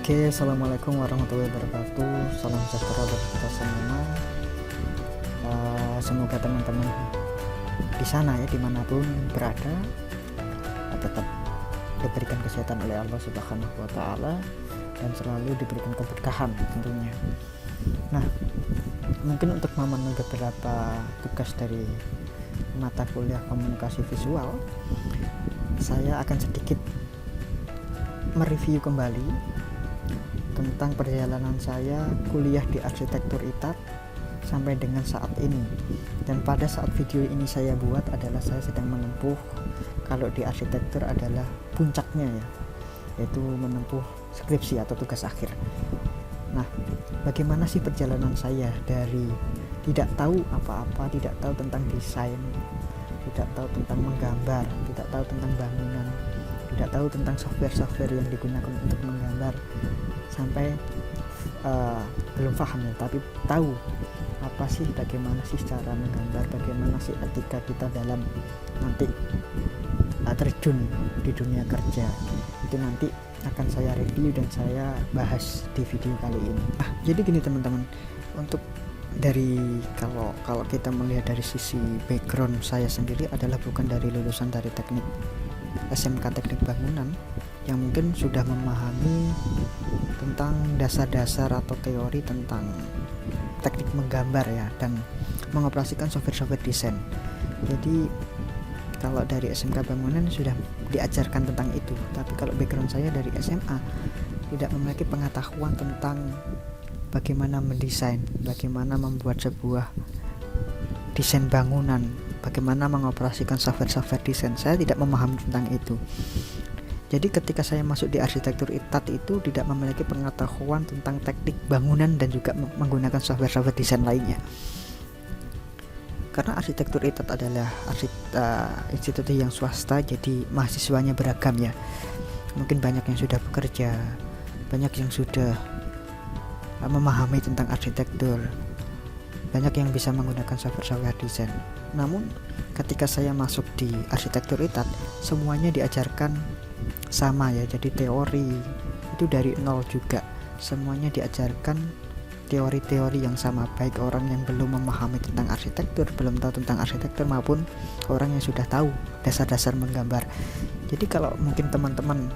Oke, assalamualaikum warahmatullahi wabarakatuh. Salam sejahtera bagi kita semua. Semoga teman-teman di sana ya, dimanapun berada, tetap diberikan kesehatan oleh Allah Subhanahu Wa Taala dan selalu diberikan keberkahan tentunya. Nah, mungkin untuk memenuhi beberapa tugas dari mata kuliah komunikasi visual, saya akan sedikit mereview kembali tentang perjalanan saya kuliah di arsitektur ITAT sampai dengan saat ini. Dan pada saat video ini saya buat adalah saya sedang menempuh, kalau di arsitektur adalah puncaknya ya, yaitu menempuh skripsi atau tugas akhir. Nah, bagaimana sih perjalanan saya dari tidak tahu apa-apa, tidak tahu tentang desain, tidak tahu tentang menggambar, tidak tahu tentang bangunan, tidak tahu tentang software-software yang digunakan untuk menggambar, sampai belum paham ya, tapi tahu apa sih, bagaimana sih cara menggambar, bagaimana sih ketika kita dalam nanti terjun di dunia kerja. Itu nanti akan saya review dan saya bahas di video kali ini. Jadi gini teman-teman, untuk dari kalau kita melihat dari sisi background saya sendiri adalah bukan dari lulusan dari teknik SMK Teknik Bangunan yang mungkin sudah memahami tentang dasar-dasar atau teori tentang teknik menggambar ya, dan mengoperasikan software-software desain. Jadi kalau dari SMK Bangunan sudah diajarkan tentang itu, tapi kalau background saya dari SMA tidak memiliki pengetahuan tentang bagaimana mendesain, bagaimana membuat sebuah desain bangunan, bagaimana mengoperasikan software-software desain. Saya tidak memahami tentang itu. Jadi ketika saya masuk di arsitektur ITAT itu tidak memiliki pengetahuan tentang teknik bangunan dan juga menggunakan software-software desain lainnya. Karena arsitektur ITAT adalah institusi yang swasta, jadi mahasiswanya beragam ya. Mungkin banyak yang sudah bekerja, banyak yang sudah memahami tentang arsitektur, banyak yang bisa menggunakan software desain. Namun ketika saya masuk di arsitektur ITAT, semuanya diajarkan sama ya, jadi teori itu dari nol juga, semuanya diajarkan teori-teori yang sama, baik orang yang belum memahami tentang arsitektur, belum tahu tentang arsitektur, maupun orang yang sudah tahu dasar-dasar menggambar. Jadi kalau mungkin teman-teman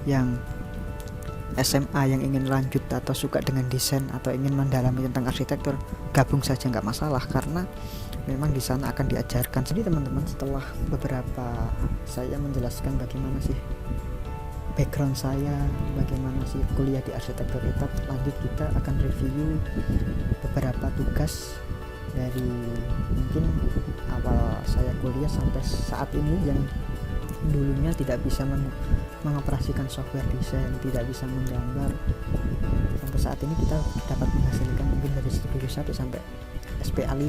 yang SMA yang ingin lanjut atau suka dengan desain atau ingin mendalami tentang arsitektur, gabung saja nggak masalah, karena memang di sana akan diajarkan. Jadi teman-teman, setelah beberapa saya menjelaskan bagaimana sih background saya, bagaimana sih kuliah di arsitektur ITAT, lanjut kita akan review beberapa tugas dari mungkin awal saya kuliah sampai saat ini, yang dulunya tidak bisa mengoperasikan software desain, tidak bisa menggambar, sampai saat ini kita dapat menghasilkan mungkin dari studio 1 sampai SPA 5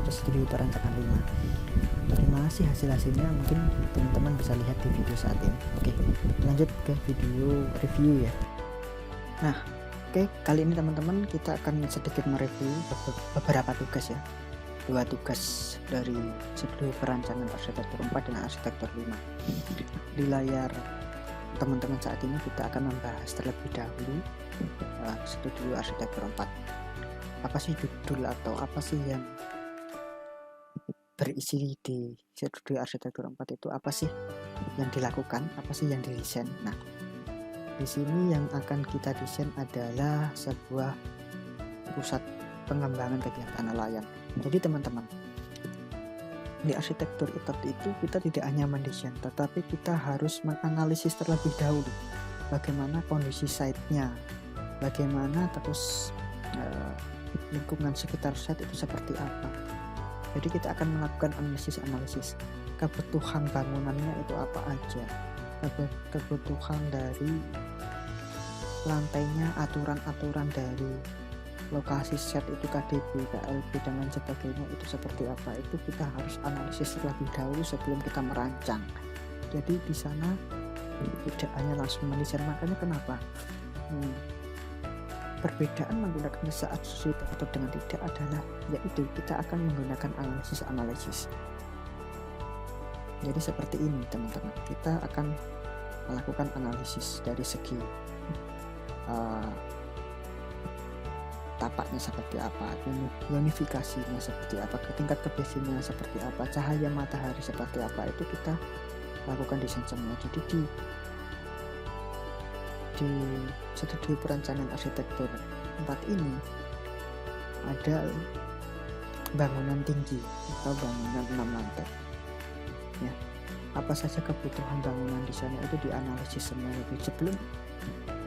atau studio perancangan 5. Bagaimana sih hasil-hasilnya, mungkin teman-teman bisa lihat di video saat ini. Oke, lanjut ke video review ya. Nah, oke, kali ini teman-teman kita akan sedikit mereview beberapa tugas ya, 2 tugas dari studio perancangan arsitektur 4 dan arsitektur 5. Di layar teman-teman saat ini kita akan membahas terlebih dahulu studio arsitektur 4. Apa sih judul atau apa sih yang berisi di studio arsitektur 4 itu, apa sih yang dilakukan, apa sih yang didesain. Nah, di sini yang akan kita desain adalah sebuah pusat pengembangan kegiatan nelayan. Jadi teman-teman, di arsitektur ITAT itu kita tidak hanya mendesain, tetapi kita harus menganalisis terlebih dahulu bagaimana kondisi site-nya, bagaimana terus lingkungan sekitar site itu seperti apa. Jadi kita akan melakukan analisis kebutuhan bangunannya itu apa aja, kebutuhan dari lantainya, aturan-aturan dari lokasi set itu, KDB, KLB dan lain sebagainya itu seperti apa. Itu kita harus analisis terlebih dahulu sebelum kita merancang. Jadi di sana tidak hanya langsung mendesain. Makanya kenapa perbedaan menggunakan saat sesuai atau dengan tidak adalah yaitu kita akan menggunakan analisis. Jadi seperti ini teman-teman, kita akan melakukan analisis dari segi tapaknya seperti apa, unifikasinya seperti apa, tingkat kebisinnya seperti apa, cahaya matahari seperti apa, itu kita lakukan desain semua. Jadi di studio perencanaan arsitektur 4 ini ada bangunan tinggi atau bangunan 6 lantai ya. Apa saja kebutuhan bangunan di sana itu dianalisis semua lebih sebelum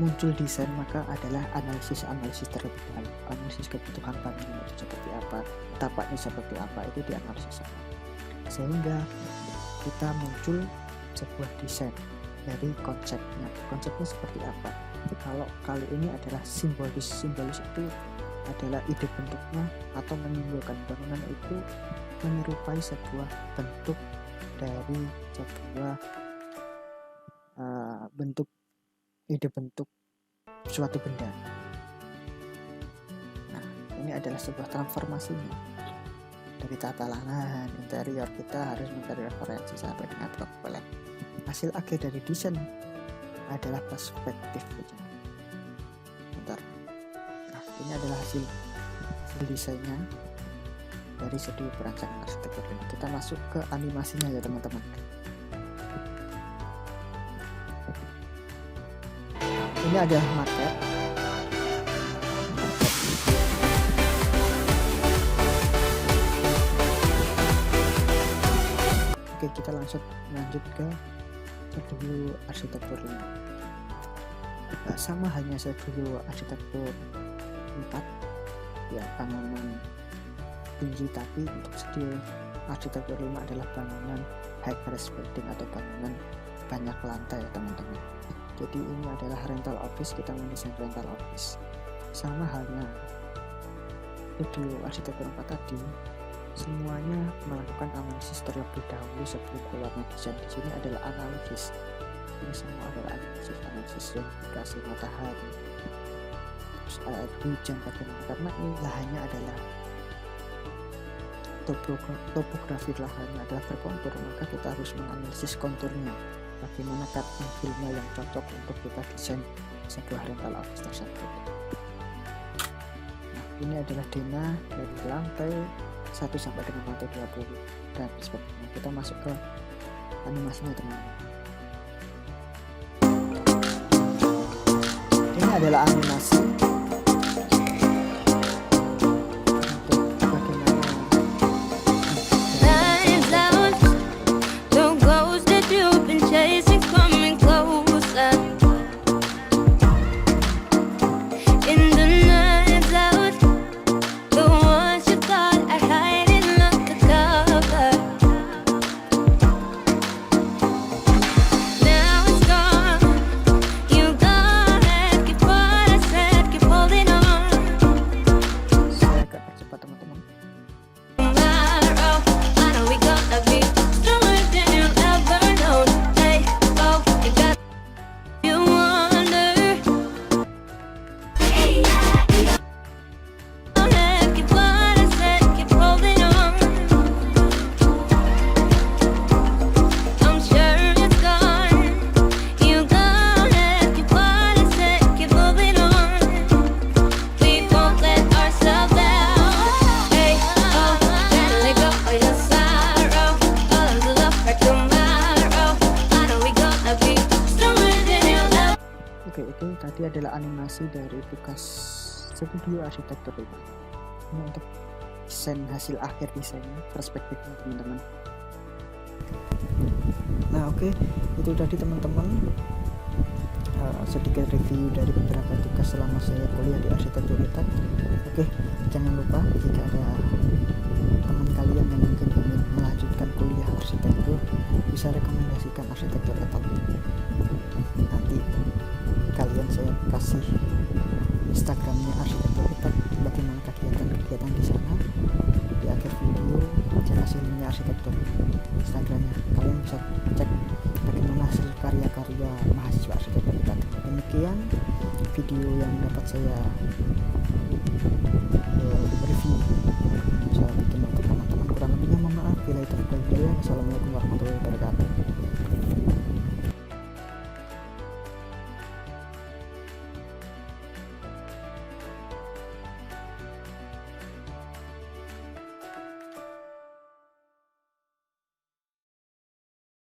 muncul desain, maka adalah analisis terlebih dahulu. Analisis kebutuhan bangunan itu seperti apa, tapaknya seperti apa, itu dianalisis semua sehingga kita muncul sebuah desain dari konsepnya seperti apa. Kalau kali ini adalah simbolis itu adalah ide bentuknya atau menyimpulkan bangunan itu menyerupai sebuah bentuk dari sebuah ide bentuk suatu benda. Nah, ini adalah sebuah transformasinya. Dari tata lahan interior kita harus mencari referensi sampai dengan propolen. Hasil akhir dari desain adalah perspektif. Bentar. Nah, ini adalah hasil desainnya dari studio perencanaan arsitektur. Kita masuk ke animasinya ya teman-teman. Ini ada market. Oke, kita lanjut ke studio arsitektur 5. Sama hanya studio arsitektur 4 ya, bangunan tinggi, tapi untuk studio arsitektur 5 adalah bangunan high rise building atau bangunan banyak lantai ya teman-teman. Jadi ini adalah rental office, kita mendesain rental office. Sama halnya studio arsitektur 4 tadi, semuanya melakukan analisis terlebih dahulu sebelum keluarnya desain. Di sini adalah analisis. Ini semua adalah analisis kasih matahari, terus air hujan bagaimana, karena ini lahannya adalah topografi lahannya adalah berkontur, maka kita harus menganalisis konturnya, bagaimana cut and fill-nya yang cocok untuk kita desain sebuah rental office tersebut. Nah, ini adalah dena dari lantai 1 sampai dengan lantai 20 dan sebagainya. Kita masuk ke animasinya teman-teman. Ini adalah animasi tadi adalah animasi dari tugas studio arsitektur 5. Ini untuk desain hasil akhir desainnya, perspektifnya teman-teman. Nah oke, itu tadi teman-teman sedikit review dari beberapa tugas selama saya kuliah di arsitektur ETAT. Oke, jangan lupa jika ada teman kalian yang mungkin ingin melanjutkan kuliah arsitektur, bisa rekomendasikan arsitektur ETAT. Nanti kalian saya kasih Instagramnya arsitektur ETAT, bagaimana kegiatan di sana. Di akhir video saya kasih linknya arsitektur Instagramnya, kalian bisa cek bagaimana hasil karya-karya mahasiswa arsitektur ETAT. Demikian video yang dapat saya review, saya bikin